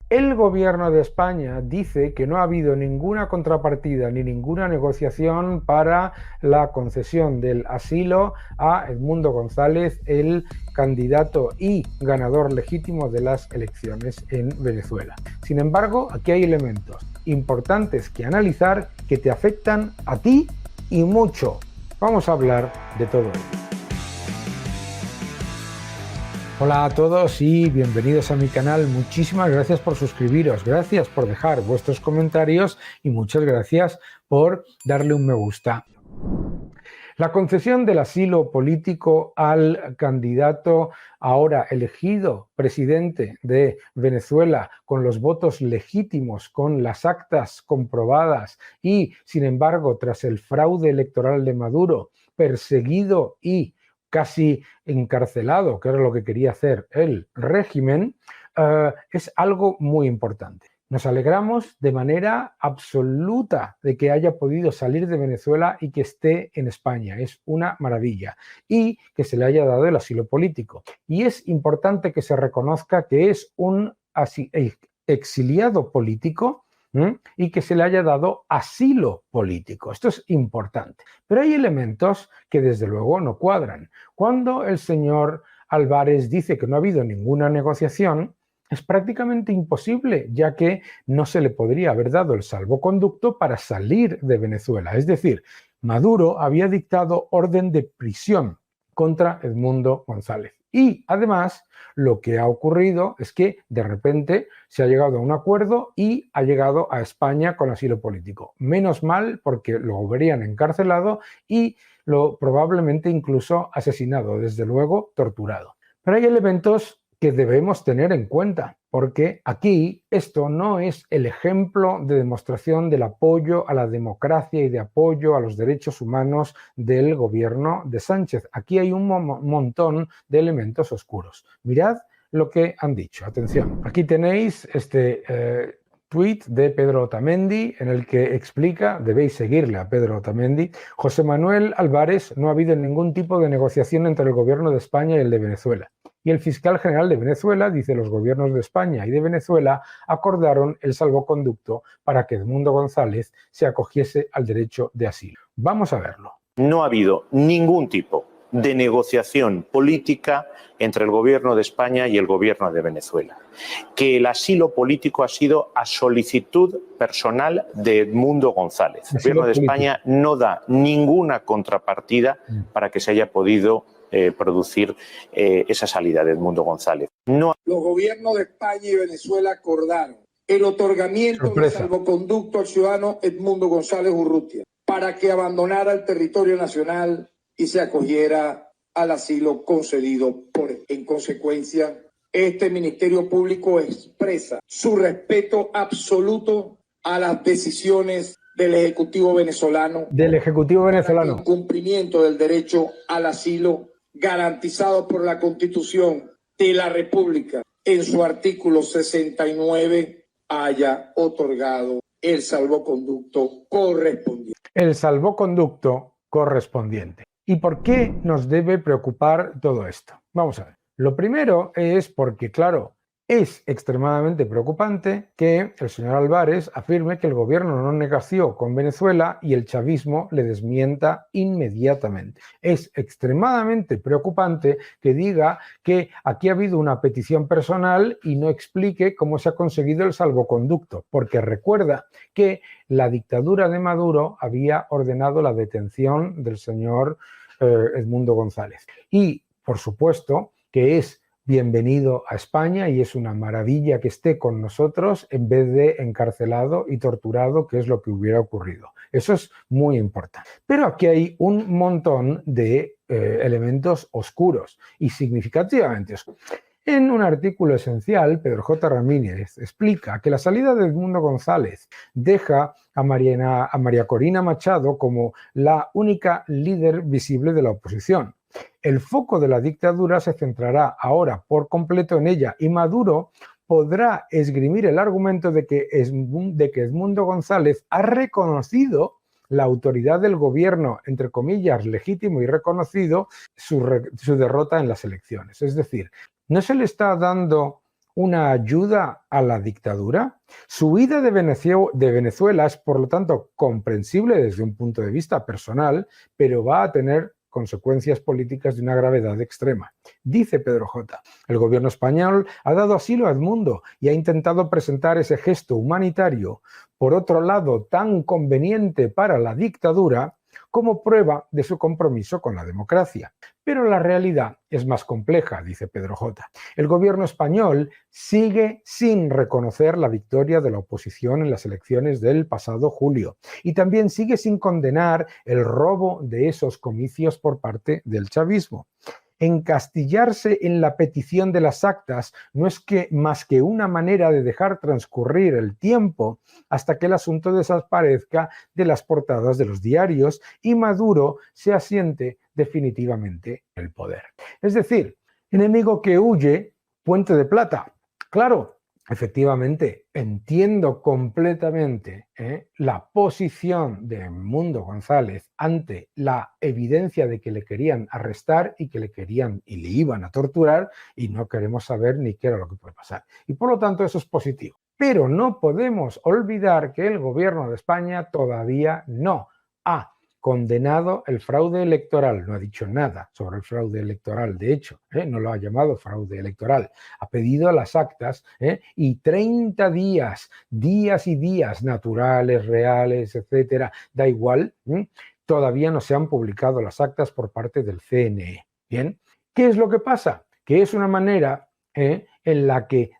El gobierno de España dice que no ha habido ninguna contrapartida ni ninguna negociación para la concesión del asilo a Edmundo González, el candidato y ganador legítimo de las elecciones en Venezuela. Sin embargo, aquí hay elementos importantes que analizar que te afectan a ti y mucho. Vamos a hablar de todo ello. Hola a todos y bienvenidos a mi canal. Muchísimas gracias por suscribiros, gracias por dejar vuestros comentarios y muchas gracias por darle un me gusta. La concesión del asilo político al candidato ahora elegido presidente de Venezuela con los votos legítimos, con las actas comprobadas y, sin embargo, tras el fraude electoral de Maduro, perseguido y casi encarcelado, que era lo que quería hacer el régimen, es algo muy importante. Nos alegramos de manera absoluta de que haya podido salir de Venezuela y que esté en España. Es una maravilla. Y que se le haya dado el asilo político. Y es importante que se reconozca que es un exiliado político y que se le haya dado asilo político. Esto es importante. Pero hay elementos que desde luego no cuadran. Cuando el señor Álvarez dice que no ha habido ninguna negociación, es prácticamente imposible, ya que no se le podría haber dado el salvoconducto para salir de Venezuela. Es decir, Maduro había dictado orden de prisión contra Edmundo González. Y además, lo que ha ocurrido es que de repente se ha llegado a un acuerdo y ha llegado a España con asilo político. Menos mal, porque lo habrían encarcelado y probablemente incluso asesinado, desde luego torturado. Pero hay elementos que debemos tener en cuenta, porque aquí esto no es el ejemplo de demostración del apoyo a la democracia y de apoyo a los derechos humanos del gobierno de Sánchez. Aquí hay un montón de elementos oscuros. Mirad lo que han dicho. Atención, aquí tenéis este tuit de Pedro Otamendi en el que explica, debéis seguirle a Pedro Otamendi, José Manuel Álvarez, no ha habido ningún tipo de negociación entre el gobierno de España y el de Venezuela. Y el fiscal general de Venezuela dice los gobiernos de España y de Venezuela acordaron el salvoconducto para que Edmundo González se acogiese al derecho de asilo. Vamos a verlo. No ha habido ningún tipo de negociación política entre el gobierno de España y el gobierno de Venezuela. Que el asilo político ha sido a solicitud personal de Edmundo González. El gobierno de España no da ninguna contrapartida para que se haya podido producir esa salida de Edmundo González. No. Los gobiernos de España y Venezuela acordaron el otorgamiento del salvoconducto al ciudadano Edmundo González Urrutia para que abandonara el territorio nacional y se acogiera al asilo concedido por él. En consecuencia, este Ministerio Público expresa su respeto absoluto a las decisiones del Ejecutivo venezolano. En cumplimiento del derecho al asilo garantizado por la Constitución de la República en su artículo 69 haya otorgado el salvoconducto correspondiente. El salvoconducto correspondiente. ¿Y por qué nos debe preocupar todo esto? Vamos a ver. Lo primero es porque, claro, es extremadamente preocupante que el señor Álvarez afirme que el gobierno no negoció con Venezuela y el chavismo le desmienta inmediatamente. Es extremadamente preocupante que diga que aquí ha habido una petición personal y no explique cómo se ha conseguido el salvoconducto, porque recuerda que la dictadura de Maduro había ordenado la detención del señor Edmundo González. Y, por supuesto, que es bienvenido a España y es una maravilla que esté con nosotros en vez de encarcelado y torturado, que es lo que hubiera ocurrido. Eso es muy importante. Pero aquí hay un montón de elementos oscuros y significativamente oscuros. En un artículo esencial, Pedro J. Ramírez explica que la salida de Edmundo González deja a María Corina Machado como la única líder visible de la oposición. El foco de la dictadura se centrará ahora por completo en ella y Maduro podrá esgrimir el argumento de que Edmundo González ha reconocido la autoridad del gobierno, entre comillas, legítimo y reconocido, su derrota en las elecciones. Es decir, no se le está dando una ayuda a la dictadura? Su huida de Venezuela es, por lo tanto, comprensible desde un punto de vista personal, pero va a tener consecuencias políticas de una gravedad extrema. Dice Pedro J. El gobierno español ha dado asilo a Edmundo y ha intentado presentar ese gesto humanitario, por otro lado tan conveniente para la dictadura, como prueba de su compromiso con la democracia. Pero la realidad es más compleja, dice Pedro J. El gobierno español sigue sin reconocer la victoria de la oposición en las elecciones del pasado julio y también sigue sin condenar el robo de esos comicios por parte del chavismo. Encastillarse en la petición de las actas no es más que una manera de dejar transcurrir el tiempo hasta que el asunto desaparezca de las portadas de los diarios y Maduro se asiente definitivamente en el poder. Es decir, enemigo que huye, puente de plata. Claro, efectivamente, entiendo completamente la posición de Edmundo González ante la evidencia de que le querían arrestar y que le iban a torturar y no queremos saber ni qué era lo que puede pasar. Y por lo tanto eso es positivo. Pero no podemos olvidar que el gobierno de España todavía no ha condenado el fraude electoral, no ha dicho nada sobre el fraude electoral, de hecho, no lo ha llamado fraude electoral, ha pedido las actas y 30 días y días naturales, reales, etcétera, da igual, todavía no se han publicado las actas por parte del CNE. ¿Bien? ¿Qué es lo que pasa? Que es una manera en la que,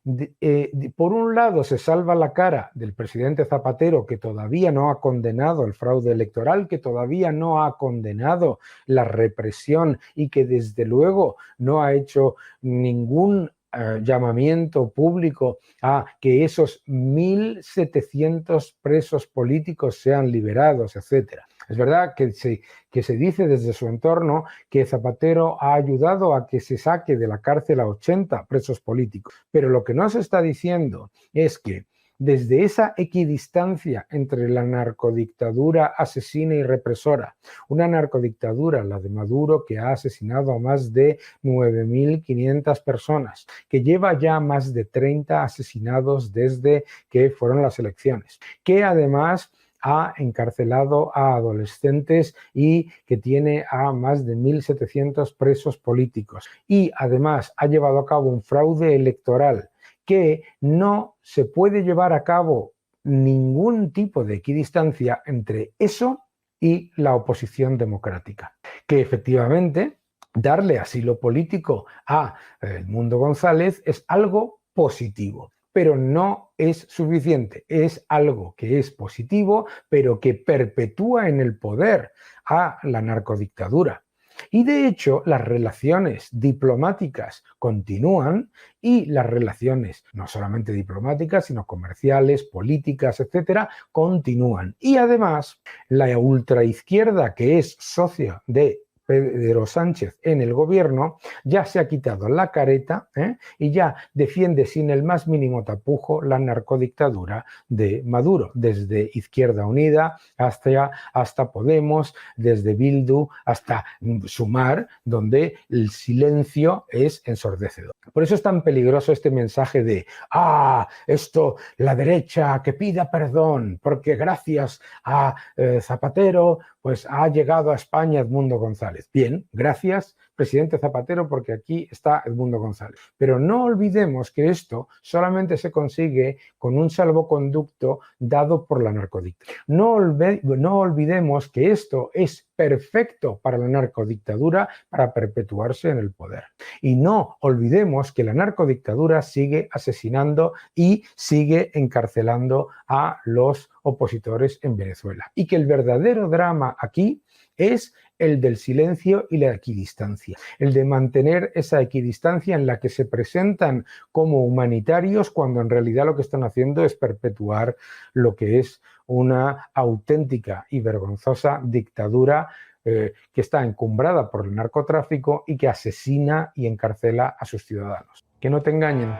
por un lado, se salva la cara del presidente Zapatero, que todavía no ha condenado el fraude electoral, que todavía no ha condenado la represión y que, desde luego, no ha hecho ningún llamamiento público a que esos 1.700 presos políticos sean liberados, etcétera. Es verdad que se dice desde su entorno que Zapatero ha ayudado a que se saque de la cárcel a 80 presos políticos, pero lo que no se está diciendo es que desde esa equidistancia entre la narcodictadura asesina y represora, una narcodictadura, la de Maduro, que ha asesinado a más de 9.500 personas, que lleva ya más de 30 asesinados desde que fueron las elecciones, que además ha encarcelado a adolescentes y que tiene a más de 1.700 presos políticos y además ha llevado a cabo un fraude electoral que no se puede llevar a cabo ningún tipo de equidistancia entre eso y la oposición democrática. Que efectivamente darle asilo político a Edmundo González es algo positivo, pero no es suficiente. Es algo que es positivo, pero que perpetúa en el poder a la narcodictadura. Y de hecho, las relaciones diplomáticas continúan y las relaciones no solamente diplomáticas, sino comerciales, políticas, etcétera, continúan. Y además, la ultraizquierda, que es socia de Pedro Sánchez en el gobierno, ya se ha quitado la careta y ya defiende sin el más mínimo tapujo la narcodictadura de Maduro, desde Izquierda Unida hasta Podemos, desde Bildu hasta Sumar, donde el silencio es ensordecedor. Por eso es tan peligroso este mensaje de la derecha que pida perdón, porque gracias a Zapatero pues ha llegado a España Edmundo González. Bien, gracias, presidente Zapatero, porque aquí está Edmundo González. Pero no olvidemos que esto solamente se consigue con un salvoconducto dado por la narcodictadura. No olvidemos que esto es perfecto para la narcodictadura para perpetuarse en el poder. Y no olvidemos que la narcodictadura sigue asesinando y sigue encarcelando a los opositores en Venezuela. Y que el verdadero drama aquí es el del silencio y la equidistancia, el de mantener esa equidistancia en la que se presentan como humanitarios cuando en realidad lo que están haciendo es perpetuar lo que es una auténtica y vergonzosa dictadura que está encumbrada por el narcotráfico y que asesina y encarcela a sus ciudadanos. Que no te engañen.